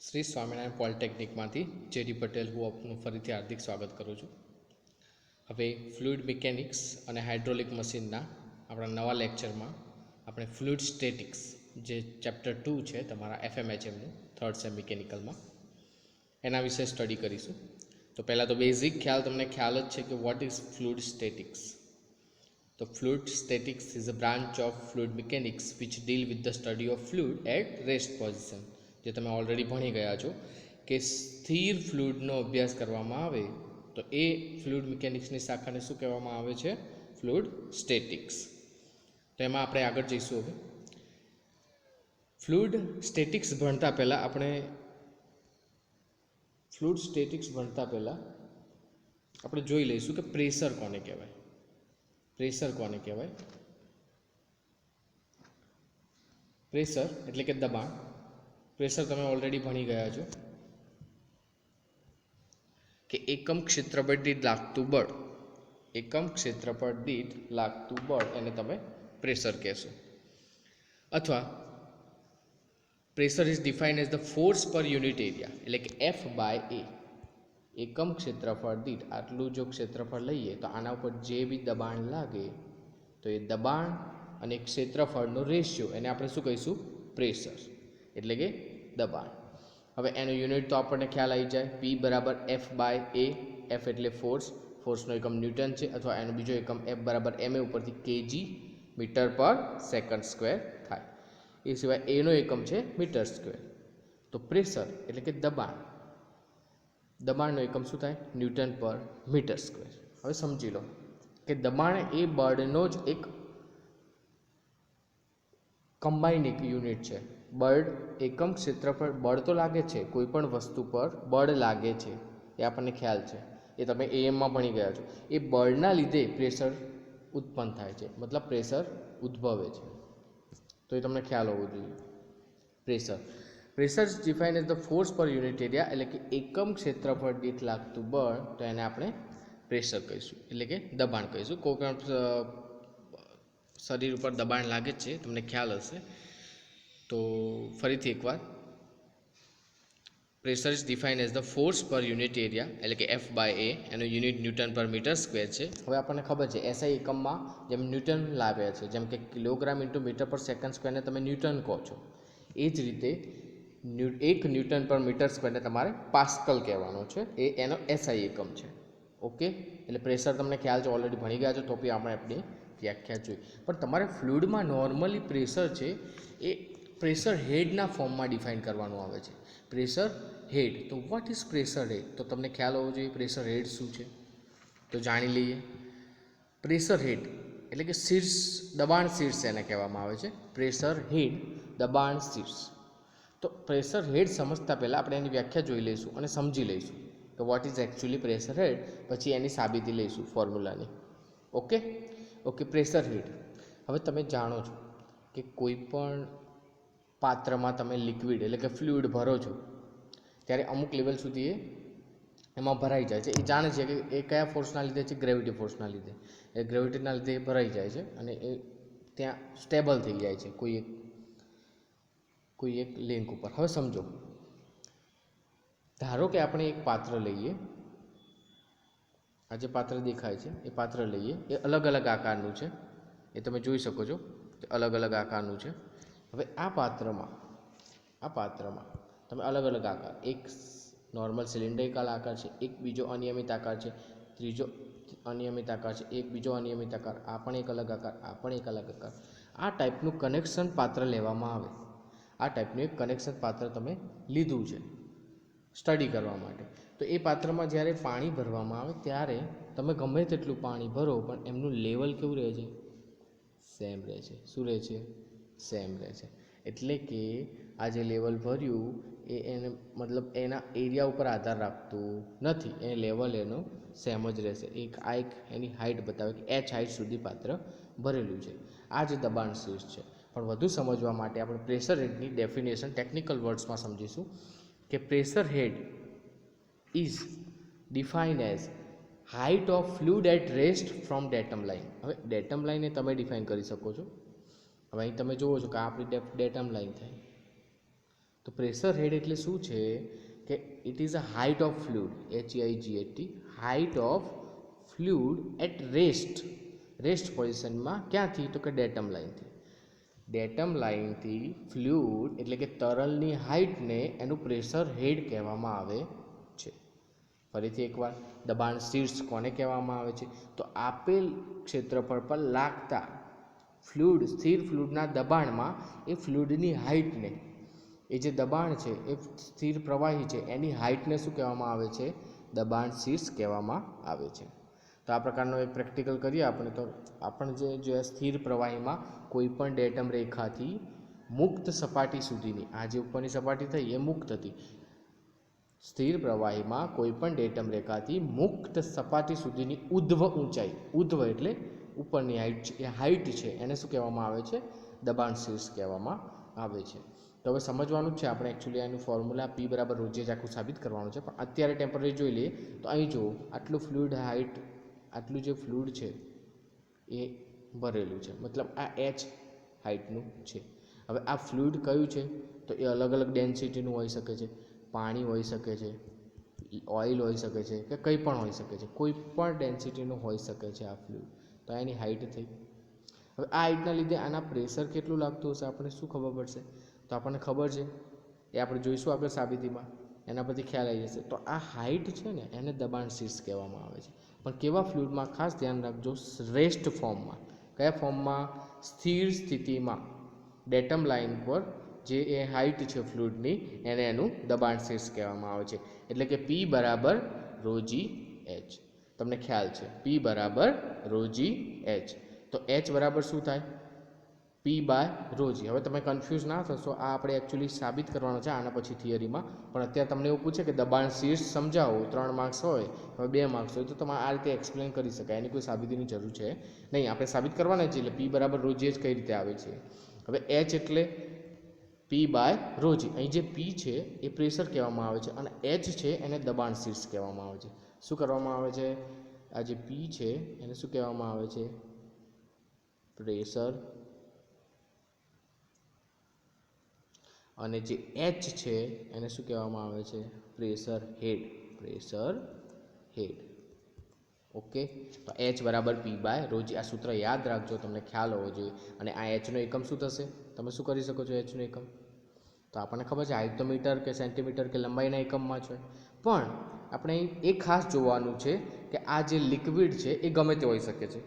Shri Swaminarayan પોલિટેકનિકમાંથી JD Patel હું આપનું ફરીથી હાર્દિક સ્વાગત કરું છું. હવે ફ્લુઇડ મિકેનિક્સ અને હાઇડ્રોલિક મશીનના આપણા નવા લેક્ચરમાં આપણે ફ્લુઇડ સ્ટેટિક્સ જે ચેપ્ટર 2 છે તમારા એફએમએચએમનું થર્ડ સેમ મિકેનિકલમાં એના વિશે સ્ટડી કરીશું. તો પહેલાં તો બેઝિક તમને ખ્યાલ જ છે કે વોટ ઇઝ ફ્લુઇડ સ્ટેટિક્સ. તો fluid statics is a branch of fluid mechanics which deal with the study of fluid at rest position. જે તમે ઓલરેડી ભણી ગયા છો કે સ્થિર ફ્લુઇડનો અભ્યાસ કરવામાં આવે તો એ ફ્લુઇડ મિકેનિક્સની શાખાને શું કહેવામાં આવે છે? Fluid statics. તો એમાં આપણે આગળ જઈશું. હવે ફ્લુઇડ સ્ટેટિક્સ ભણતા પહેલાં આપણે જોઈ લઈશું કે પ્રેશર કોને કહેવાય. પ્રેશર એટલે કે દબાણ. પ્રેશર તમે ઓલરેડી ભણી ગયા છો કે એકમ ક્ષેત્રફળ દીઠ લાગતું બળ એને તમે પ્રેશર કહેશો. અથવા pressure is defined as the force પર યુનિટ એરિયા એટલે કે F/A. એકમ ક્ષેત્રફળ દીઠ આટલું જો ક્ષેત્રફળ લઈએ તો આના ઉપર જે બી દબાણ લાગે તો એ દબાણ અને ક્ષેત્રફળનો રેશિયો એને આપણે શું કહીશું? પ્રેશર એટલે કે દબાણ. હવે એનો યુનિટ તો આપણને ખ્યાલ આવી જાય, P બરાબર F/A. F એટલે ફોર્સનો એકમ ન્યૂટન છે, અથવા એનો બીજો એકમ F બરાબર ma ઉપરથી kg મીટર પર સેકન્ડ સ્ક્વેર થાય. એ સિવાય એનો એકમ છે મીટર સ્ક્વેર. તો પ્રેશર એટલે કે દબાણનો એકમ શું થાય? ન્યૂટન પર મીટર સ્ક્વેર. હવે સમજી લો કે દબાણ એ બળનો જ એક કમ્બાઇન્ડ એક યુનિટ છે. બળ એકમ ક્ષેત્રફળ બળ તો લાગે છે, કોઈ પણ વસ્તુ પર બળ લાગે છે એ આપણને ખ્યાલ છે, એ તમે એએમમાં ભણી ગયા છો. એ બળના લીધે પ્રેશર ઉત્પન્ન થાય છે, મતલબ પ્રેશર ઉદ્ભવે છે. તો એ તમને ખ્યાલ હોવો જોઈએ. Pressure is defined as the force પર યુનિટ એરિયા એટલે કે એકમ ક્ષેત્રફળ દીઠ લાગતું બળ, તો એને આપણે પ્રેશર કહીશું એટલે કે દબાણ કહીશું. કોઈ પણ શરીર ઉપર દબાણ લાગે છે, તમને ખ્યાલ હશે. તો ફરીથી એકવાર, pressure is defined as the force પર યુનિટ એરિયા એટલે કે F/A. એનો યુનિટ ન્યૂટન પર મીટર સ્ક્વેર છે. હવે આપણને ખબર છે એસઆઈ એકમમાં જેમ ન્યૂટન લાવ્યા છે, જેમ કે કિલોગ્રામ ઇન્ટુ મીટર પર સેકન્ડ સ્ક્વેરને તમે ન્યૂટન કહો છો, એ જ રીતે 1 ન્યૂટન પર મીટર સ્ક્વેરને તમારે પાસ્કલ કહેવાનો છે. એ એનો એસઆઈ એકમ છે. ઓકે, એટલે પ્રેશર તમને ખ્યાલ છે, ઓલરેડી ભણી ગયા છો, તો બી આપણે આપણી વ્યાખ્યા જોઈ. પણ તમારે ફ્લુઇડમાં નોર્મલી પ્રેશર છે એ પ્રેશર હેડના ફોર્મમાં ડિફાઇન કરવાનું આવે છે. પ્રેશર હેડ. તો વોટ ઇઝ પ્રેશર હેડ? તો તમને ખ્યાલ હોવો જોઈએ પ્રેશર હેડ શું છે. તો જાણી લઈએ. પ્રેશર હેડ એટલે કે દબાણ શીર્ષ એને કહેવામાં આવે છે. પ્રેશર હેડ દબાણ શીર્ષ. તો પ્રેશર હેડ સમજતા પહેલાં આપણે એની વ્યાખ્યા જોઈ લઈશું અને સમજી લઈશું કે વોટ ઇઝ એકચ્યુઅલી પ્રેશર હેડ. પછી એની સાબિતી લઈશું ફોર્મ્યુલાની. ઓકે, પ્રેશર હેડ. હવે તમે જાણો છો કે કોઈ પણ પાત્રમાં તમે લિક્વિડ એટલે કે ફ્લુઇડ ભરો છો ત્યારે અમુક લેવલ સુધી એમાં ભરાઈ જાય છે. એ જાણે છે કે એ કયા ફોર્સના લીધે છે? ગ્રેવિટી ફોર્સના લીધે. એ ગ્રેવિટીના લીધે એ ભરાઈ જાય છે અને એ ત્યાં સ્ટેબલ થઈ જાય છે કોઈ એક લિંક ઉપર. હવે સમજો, ધારો કે આપણે એક પાત્ર લઈએ, આ જે પાત્ર દેખાય છે એ પાત્ર લઈએ, એ અલગ અલગ આકારનું છે, એ તમે જોઈ શકો છો, અલગ અલગ આકારનું છે. હવે આ પાત્રમાં તમે અલગ અલગ આકાર, એક નોર્મલ સિલિન્ડ્રિકલ આકાર છે, એક બીજો અનિયમિત આકાર છે, ત્રીજો અનિયમિત આકાર છે, એક બીજો અનિયમિત આકાર, આ પણ એક અલગ આકાર, આ પણ એક અલગ આકાર. આ ટાઈપનું કનેક્શન પાત્ર લેવામાં આવે. આ ટાઈપનું એક કનેક્શન પાત્ર તમે લીધું છે સ્ટડી કરવા માટે. તો એ પાત્રમાં જ્યારે પાણી ભરવામાં આવે ત્યારે તમે ગમે તેટલું પાણી ભરો પણ એમનું લેવલ કેવું રહે છે? સેમ રહે છે. શું રહે છે? સેમ રહે છે. એટલે કે આ જે લેવલ ભર્યું એને મતલબ એના એરિયા ઉપર આધાર રાખતું નથી, એ લેવલ એનો સેમ જ રહેશે. એક એની હાઇટ બતાવે કે h હાઇટ સુધી પાત્ર ભરેલું છે. આ જ દબાણ શીર્ષ છે. પણ વધુ સમજવા માટે આપણે પ્રેશર હેડની ડેફિનેશન ટેકનિકલ વર્ડ્સમાં સમજીશું કે pressure head is defined as height of fluid at rest from datum line. હવે ડેટમ લાઇનને તમે ડિફાઇન કરી શકો છો. હવે અહીં તમે જુઓ છો કે આપણી ડેટમ લાઇન થાય, તો પ્રેશર હેડ એટલે શું છે કે it is a height of fluid, HEIGHT, height of fluid at rest પોઝિશનમાં. ક્યાંથી? તો કે ડેટમ લાઇનથી. ડેટમ લાઇનથી ફ્લુઇડ એટલે કે તરલની હાઇટને એનું પ્રેશર હેડ કહેવામાં આવે છે. ફરીથી એકવાર, દબાણ શીર્ષ કોને કહેવામાં આવે છે? તો આપેલ ક્ષેત્રફળ પર લાગતા ફ્લુઇડ, સ્થિર ફ્લુઇડના દબાણમાં એ ફ્લુઇડની હાઇટને, એ જે દબાણ છે એ સ્થિર પ્રવાહી છે એની હાઇટને શું કહેવામાં આવે છે? દબાણ શીર્ષ કહેવામાં આવે છે. તો આ પ્રકારનો એક પ્રેક્ટિકલ કરીએ આપણે. તો આપણે જે સ્થિર પ્રવાહીમાં કોઈ પણ ડેટમ રેખાથી મુક્ત સપાટી સુધીની, આ જે ઉપરની સપાટી થઈ એ મુક્ત હતી, સ્થિર પ્રવાહીમાં કોઈ પણ ડેટમ રેખાથી મુક્ત સપાટી સુધીની ઉધ્વ ઊંચાઈ, ઉધ્વ એટલે ઉપરની હાઇટ, એ હાઇટ છે એને શું કહેવામાં આવે છે? દબાણ શીર્ષ કહેવામાં આવે છે. તો હવે સમજવાનું જ છે આપણે. એકચ્યુઅલી એનું ફોર્મ્યુલા P બરાબર રોજે જ આખું સાબિત કરવાનું છે, પણ અત્યારે ટેમ્પરરી જોઈ લઈએ. તો અહીં જુઓ, આટલું ફ્લુઇડ હાઇટ, આટલું જે ફ્લુઇડ છે એ ભરેલું છે, મતલબ આ H હાઇટનું છે. હવે આ ફ્લુઇડ કયું છે? તો એ અલગ અલગ ડેન્સિટીનું હોઈ શકે છે. પાણી હોઈ શકે છે, ઓઇલ હોઈ શકે છે, કે કંઈ પણ હોઈ શકે છે. કોઈ પણ ડેન્સિટીનું હોઈ શકે છે આ ફ્લુઇડ. તો એની હાઇટ થઈ. હવે આ હાઇટના લીધે આના પ્રેશર કેટલું લાગતું હશે આપણને શું ખબર પડશે? તો આપણને ખબર છે, એ આપણે જોઈશું આગળ સાબિતીમાં, એના પરથી ખ્યાલ આવી જશે. તો આ હાઇટ છે ને એને દબાણ શીર્ષ કહેવામાં આવે છે. પણ કેવા ફ્લુઇડમાં? ખાસ ધ્યાન રાખજો, રેસ્ટ ફોર્મમાં. કયા ફોર્મમાં? સ્થિર સ્થિતિમાં ડેટમ લાઇન પર જે એ હાઇટ છે ફ્લુઇડની, એને એનું દબાણ શીર્ષ કહેવામાં આવે છે. એટલે કે P બરાબર ρg H. તમને ખ્યાલ છે, P બરાબર ρg H. તો H બરાબર શું થાય? P by ρg. હવે તમે કન્ફ્યુઝ ના થશો, આ આપણે એકચ્યુઅલી સાબિત કરવાનું છે આના પછી થિયરીમાં. પણ અત્યારે તમને એવું પૂછે કે દબાણ શીર્ષ સમજાવો, 3 માર્ક્સ હોય, હવે 2 માર્ક્સ હોય, તો તમારે આ રીતે એક્સપ્લેન કરી શકાય, એની કોઈ સાબિતીની જરૂર છે નહીં. આપણે સાબિત કરવાના છે. એટલે P બરાબર ρg H કઈ રીતે આવે છે? હવે H એટલે P બાય ρg. અહીં જે P છે એ પ્રેશર કહેવામાં આવે છે, અને H છે એને દબાણ શીર્ષ કહેવામાં આવે છે. શું કરવામાં આવે છે? આ જે P છે એને શું કહેવામાં આવે છે? પ્રેશર. અને જે H છે એને શું કહેવામાં આવે છે? પ્રેશર હેડ. પ્રેશર હેડ. ઓકે. તો H બરાબર P બાય ρg. આ સૂત્ર યાદ રાખજો, તમને ખ્યાલ હોવો જોઈએ. અને આ Hનો એકમ શું થશે? તમે શું કરી શકો છો Hનો એકમ? તો આપણને ખબર છે હાઇટ તો મીટર કે સેન્ટીમીટર કે લંબાઈના એકમમાં છે. પણ આપણે એ ખાસ જોવાનું છે કે આ જે લિક્વિડ છે એ ગમે તે હોઈ શકે છે.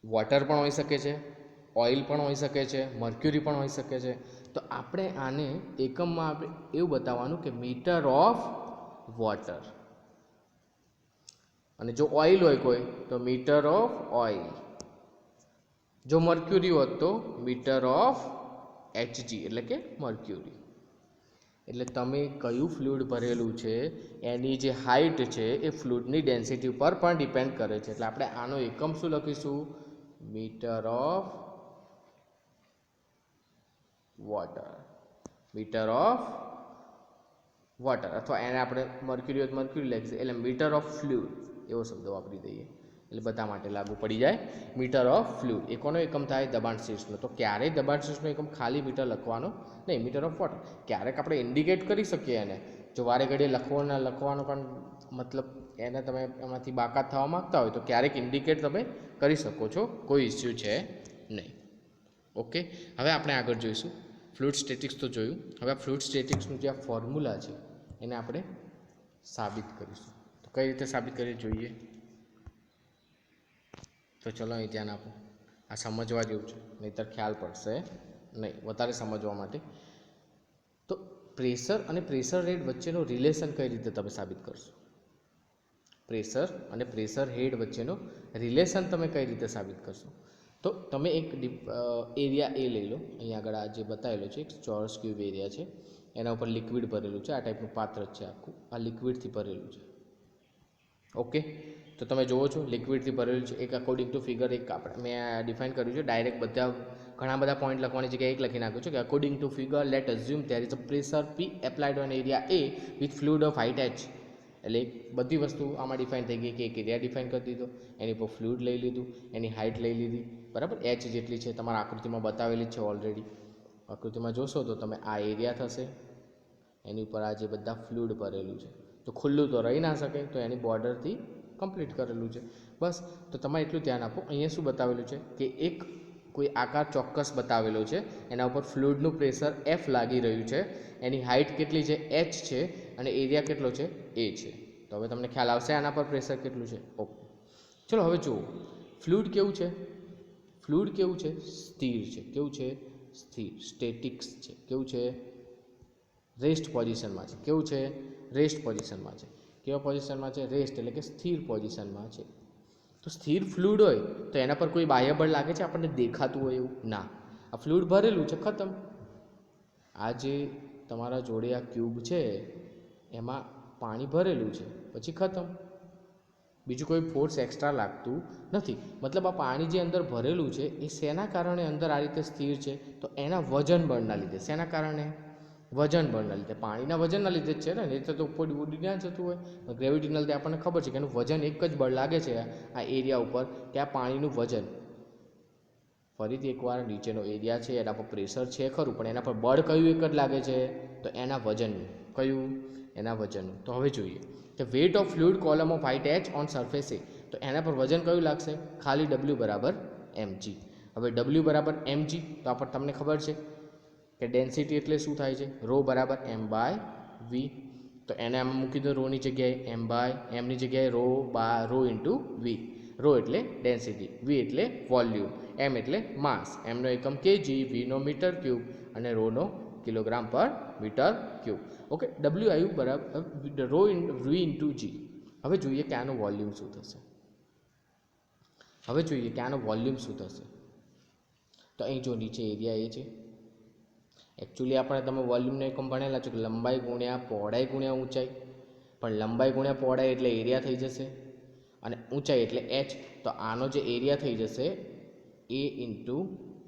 વોટર પણ હોઈ શકે છે, ઓઇલ પણ હોઈ શકે છે, મર્ક્યુરી પણ હોઈ શકે છે. તો આપણે આને એકમમાં આપણે એવું બતાવવાનું કે મીટર ઓફ વોટર. અને જો ઓઇલ હોય કોઈ તો મીટર ઓફ ઓઇલ. જો મર્ક્યુરી હોત તો મીટર ઓફ Hg એટલે કે મર્ક્યુરી. એટલે તમે કયું ફ્લુઇડ ભરેલું છે એની જે હાઇટ છે એ ફ્લુઇડની ડેન્સિટી ઉપર પણ ડિપેન્ડ કરે છે. એટલે આપણે આનો એકમ શું લખીશું? Metre of water. Metre of water. અથવા એને આપણે મર્ક્યુરી હોય તો મર્ક્યુરી લખીશું, એટલે મીટર ઓફ ફ્લુઇડ એવો શબ્દ વાપરી દઈએ, એટલે બધા માટે લાગુ પડી જાય. Metre of fluid. એ કોનો એકમ થાય? દબાણ શીર્ષનો. તો ક્યારેય દબાણ શીર્ષનો એકમ ખાલી મીટર લખવાનો નહીં, મીટર ઓફ વોટર. ક્યારેક આપણે ઇન્ડિકેટ કરી શકીએ એને, જો વારે ઘડીએ લખવાનો પણ મતલબ એને તમે એમાંથી બાકાત થવા માગતા હોય તો ક્યારેક ઇન્ડિકેટ તમે કરી શકો છો, કોઈ ઇસ્યુ છે નહીં. ઓકે. હવે આપણે આગળ જોઈશું. ફ્લુઇડ સ્ટેટિક્સ તો જોયું. હવે આ ફ્લુઇડ સ્ટેટિક્સનું જે આ ફોર્મ્યુલા છે એને આપણે સાબિત કરીશું. તો કઈ રીતે સાબિત કરીએ જોઈએ. તો ચલો અહીં ધ્યાન આપો, આ સમજવા જેવું છે, નહીંતર ખ્યાલ પડશે નહીં. વધારે સમજવા માટે તો પ્રેશર અને પ્રેશર હેડ વચ્ચેનો રિલેશન કઈ રીતે તમે સાબિત કરશો? પ્રેશર અને પ્રેશર હેડ વચ્ચેનો રિલેશન તમે કઈ રીતે સાબિત કરશો? તો તમે એક એરિયા એ લઈ લો. અહીં આગળ આ જે બતાવેલો છે એક ચોરસ ક્યુબ એરિયા છે, એના ઉપર લિક્વિડ ભરેલું છે. આ ટાઈપનું પાત્ર છે આખું, આ લિક્વિડથી ભરેલું છે. ઓકે. તો તમે જુઓ છો લિક્વિડથી ભરેલું છે. એક અકોર્ડિંગ ટુ ફિગર એક આપણે મેં ડિફાઇન કર્યું છે. ડાયરેક્ટ ઘણા બધા પોઈન્ટ લખવાની જગ્યાએ એક લખી નાખ્યું છે કે according to figure let assume there is a pressure P applied on area A with fluid of height H. એટલે બધી વસ્તુ આમાં ડિફાઇન થઈ ગઈ કે એક એરિયા ડિફાઇન કરી દીધો, એની પર ફ્લુઇડ લઈ લીધું, એની હાઇટ લઈ લીધી, બરાબર, H જેટલી છે તમારા આકૃતિમાં બતાવેલી છે ઓલરેડી. આકૃતિમાં જોશો તો તમે આ એરિયા થશે, એની ઉપર આ જે બધા ફ્લુઇડ ભરેલું છે, તો ખુલ્લું તો રહી ના શકે, તો એની બોર્ડરથી કમ્પ્લીટ કરેલું છે. બસ, તો તમે એટલું ધ્યાન આપો. અહીંયા શું બતાવેલું છે કે એક કોઈ આકાર ચોક્કસ બતાવેલો છે, એના ઉપર ફ્લુઇડનું પ્રેશર F લાગી રહ્યું છે, એની હાઇટ કેટલી છે h છે, અને એરિયા કેટલો છે a છે. તો હવે તમને ખ્યાલ આવશે આના પર પ્રેશર કેટલું છે. ઓકે, ચલો હવે જુઓ ફ્લુઇડ કેવું છે. ફ્લુઇડ કેવું છે? સ્થિર છે. કેવું છે? સ્થિર, સ્ટેટિક્સ છે. કેવું છે? રેસ્ટ પોઝિશનમાં છે. કેવું છે? રેસ્ટ પોઝિશનમાં છે. કેવા પોઝિશનમાં છે? રેસ્ટ એટલે કે સ્થિર પોઝિશનમાં છે. તો સ્થિર ફ્લુઇડ હોય તો એના પર કોઈ બાહ્ય બળ લાગે છે આપણને દેખાતું હોય એવું? ના. આ ફ્લુઇડ ભરેલું છે, ખતમ. આ જે તમારા જોડે આ ક્યુબ છે એમાં પાણી ભરેલું છે, પછી ખતમ. બીજું કોઈ ફોર્સ એક્સ્ટ્રા લાગતું નથી. મતલબ આ પાણી જે અંદર ભરેલું છે એ શેના કારણે અંદર આ રીતે સ્થિર છે? તો એના વજન બળના લીધે. શેના કારણે? વજન બળના લીધે. પાણીના વજનના લીધે જ છે ને, નહીં તો ઉપર ઉડી ના જતું હોય. ગ્રેવિટીના લીધે આપણને ખબર છે કે એનું વજન એક જ બળ લાગે છે આ એરિયા ઉપર, કે આ પાણીનું વજન. ફરીથી એકવાર નીચેનો એરિયા છે એના પર પ્રેશર છે ખરું, પણ એના પર બળ કયું એક જ લાગે છે? તો એના વજનનું. કયું? એના વજનનું. તો હવે જોઈએ કે weight of fluid column of height h on surface એ, તો એના પર વજન કયું લાગશે? ખાલી w બરાબર mg. હવે w બરાબર mg, તો આપણે તમને ખબર છે કે ડેન્સિટી એટલે શું થાય છે? રો બરાબર m/v. તો એને આમ મૂકી દો રોની જગ્યાએ, m/mની જગ્યાએ રો ઇન્ટુ v. રો એટલે ડેન્સિટી, v એટલે વોલ્યુમ, m એટલે માસ, mનો એકમ kg, vનો મીટર ક્યુબ અને રોનો કિલોગ્રામ પર મીટર ક્યુબ. ઓકે, w આવ્યું બરાબર રો v ઇન્ટુ g. હવે જોઈએ કે આનું વોલ્યુમ શું થશે. તો અહીં જો નીચે એરિયા એ છે. એકચ્યુઅલી આપણે તમે વોલ્યુમને એકમ ભણેલા છો કે લંબાઈ ગુણ્યા પહોળાઈ ગુણ્યા ઊંચાઈ, પણ લંબાઈ ગુણ્યા પહોળાઈ એટલે એરિયા થઈ જશે, અને ઊંચાઈ એટલે h. તો આનો જે એરિયા થઈ જશે a ઇન્ટુ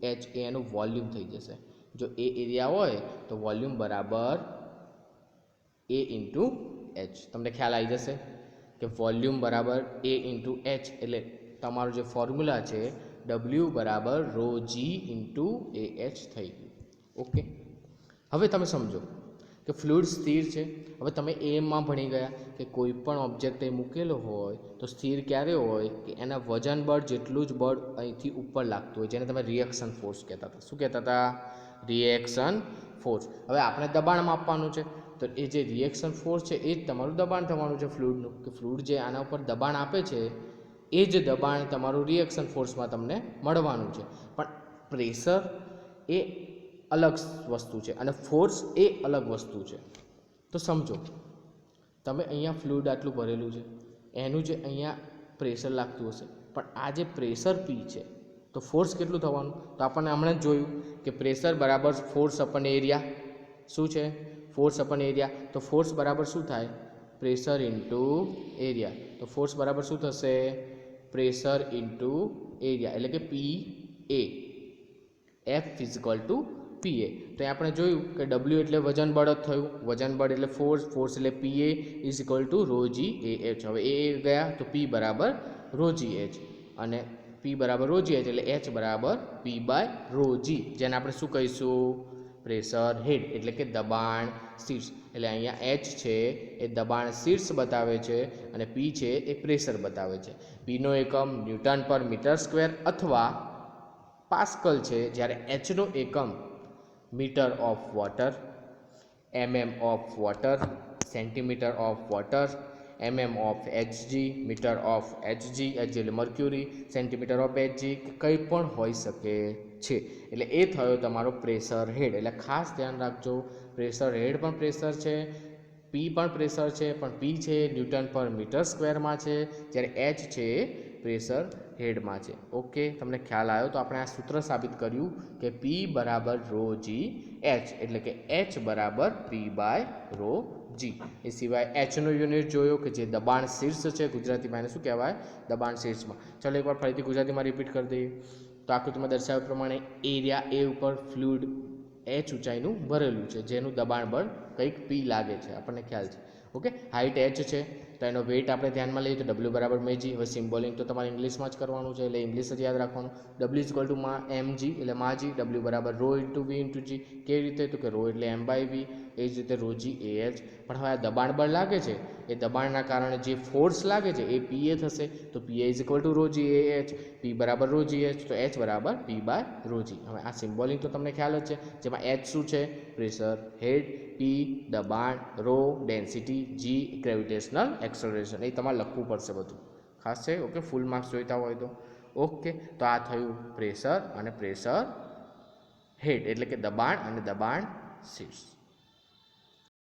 h, એ એનું વોલ્યુમ થઈ જશે. જો એ એરિયા હોય તો વોલ્યુમ બરાબર a ઇન્ટુ h. તમને ખ્યાલ આવી જશે કે વોલ્યુમ બરાબર a ઇન્ટુ h, એટલે તમારું જે ફોર્મ્યુલા છે w બરાબર રો g ઇન્ટુ ah થઈ ગયું. ઓકે, હવે તમે સમજો કે ફ્લુઇડ સ્થિર છે. હવે તમે એમાં ભણી ગયા કે કોઈ પણ ઓબ્જેક્ટ એ મૂકેલો હોય તો સ્થિર ક્યારે હોય? કે એના વજન બળ જેટલું જ બળ અહીંથી ઉપર લાગતું હોય, જેને તમે રિએક્શન ફોર્સ કહેતા હતા. શું કહેતા હતા? Reaction force. હવે આપણે દબાણ માપવાનું છે, તો એ જે રિએક્શન ફોર્સ છે એ જ તમારું દબાણ થવાનું છે ફ્લુઇડનું. કે ફ્લુઇડ જે આના ઉપર દબાણ આપે છે એ જ દબાણ તમારું રિએક્શન ફોર્સમાં તમને મળવાનું છે. પણ પ્રેશર એ અલગ વસ્તુ છે અને ફોર્સ એ અલગ વસ્તુ છે. તો સમજો, તમે અહીંયા ફ્લુઇડ આટલું ભરેલું છે, એનું જે અહીંયા પ્રેશર લાગતું હશે, પણ આ જે પ્રેશર પી છે તો ફોર્સ કેટલું થવાનું? તો આપણને હમણાં જ જોયું કે પ્રેશર બરાબર ફોર્સ અપન એરિયા. શું છે? Force upon area. તો ફોર્સ બરાબર શું થાય? Pressure into area. તો ફોર્સ બરાબર શું થશે? પ્રેશર ઇન્ટુ એરિયા, એટલે કે P A. F physical to PA. તો આપણે જોયું કે w એટલે વજન બળ જ થયું, વજન બળ એટલે ફોર્સ, ફોર્સ એટલે PA is equal to rho G A H. હવે એ ગયા તો p બરાબર રો જી એચ, અને p બરાબર રો જી એચ એટલે h બરાબર p/ρg, જેને આપણે શું કહીશું? પ્રેશર હેડ, એટલે કે દબાણ શીર્ષ. એટલે અહીંયા h છે એ દબાણ શીર્ષ બતાવે છે અને p છે એ પ્રેશર બતાવે છે. pનો એકમ ન્યૂટન પર મીટર સ્ક્વેર અથવા પાસ્કલ છે, જ્યારે hનો એકમ metre of water, of water, centimetre of water, of hg, metre of hg, hg એટલે મર્ક્યુરી, સેન્ટીમીટર ઓફ hg, કંઈ પણ હોઈ શકે છે. એટલે એ થયો તમારો પ્રેશર હેડ. એટલે ખાસ ધ્યાન રાખજો, પ્રેશર હેડ પણ પ્રેશર છે, પી પણ પ્રેશર છે, પણ પી છે ન્યૂટન પર મીટર સ્ક્વેરમાં છે, જ્યારે h છે પ્રેશર હેડમાં છે. ઓકે, તમને ખ્યાલ આવ્યો? તો આપણે આ સૂત્ર સાબિત કર્યું કે p બરાબર રો જી એચ, એટલે કે h બરાબર p/રો જી. એ સિવાય hનો યુનિટ જોયો કે જે દબાણ શીર્ષ છે, ગુજરાતીમાં એને શું કહેવાય? દબાણ શીર્ષમાં. ચાલો એકવાર ફરીથી ગુજરાતીમાં રિપીટ કરી દઈએ. તો આકૃતિમાં દર્શાવ્યા પ્રમાણે એરિયા એ ઉપર ફ્લુઇડ h ઊંચાઈનું ભરેલું છે, જેનું દબાણ બળ કંઈક p લાગે છે, આપણને ખ્યાલ છે. ઓકે, હાઇટ h છે, તો એનો વેઇટ આપણે ધ્યાનમાં લઈએ તો ડબલ્યુ બરાબર મેજી. હવે સિમ્બોલિંગ તો તમારે ઇંગ્લિશમાં જ કરવાનું છે, એટલે ઇંગ્લિશ જ યાદ રાખવાનું. W is equal two mg એટલે માજી, ડબલ્યુ બરાબર રો ઇન્ટુ વી ઇન્ટુ જી. કેવી રીતે? તો કે રો એટલે એમ બાય વી, એ જ રીતે રો જી એ એચ. પણ હવે આ દબાણ બળ લાગે છે, એ દબાણના કારણે જે ફોર્સ લાગે છે એ પીએ થશે, તો PA is equal to rho G A H. P બરાબર રો જી એચ, તો એચ બરાબર પી બાય રો જી. હવે આ સિમ્બોલિંગ તો તમને ખ્યાલ જ છે, જેમાં એચ શું છે? પ્રેશર હેડ, પી દબાણ, રો ડેન્સિટી, જી ગ્રેવિટેશનલ એક્સલરેશન. એ તમારે લખવું પડશે બધું ખાસ છે. ઓકે, ફૂલ માર્ક્સ જોઈતા હોય તો. ઓકે, તો આ થયું પ્રેશર અને પ્રેશર હેડ એટલે કે દબાણ અને દબાણ શીર્ષ.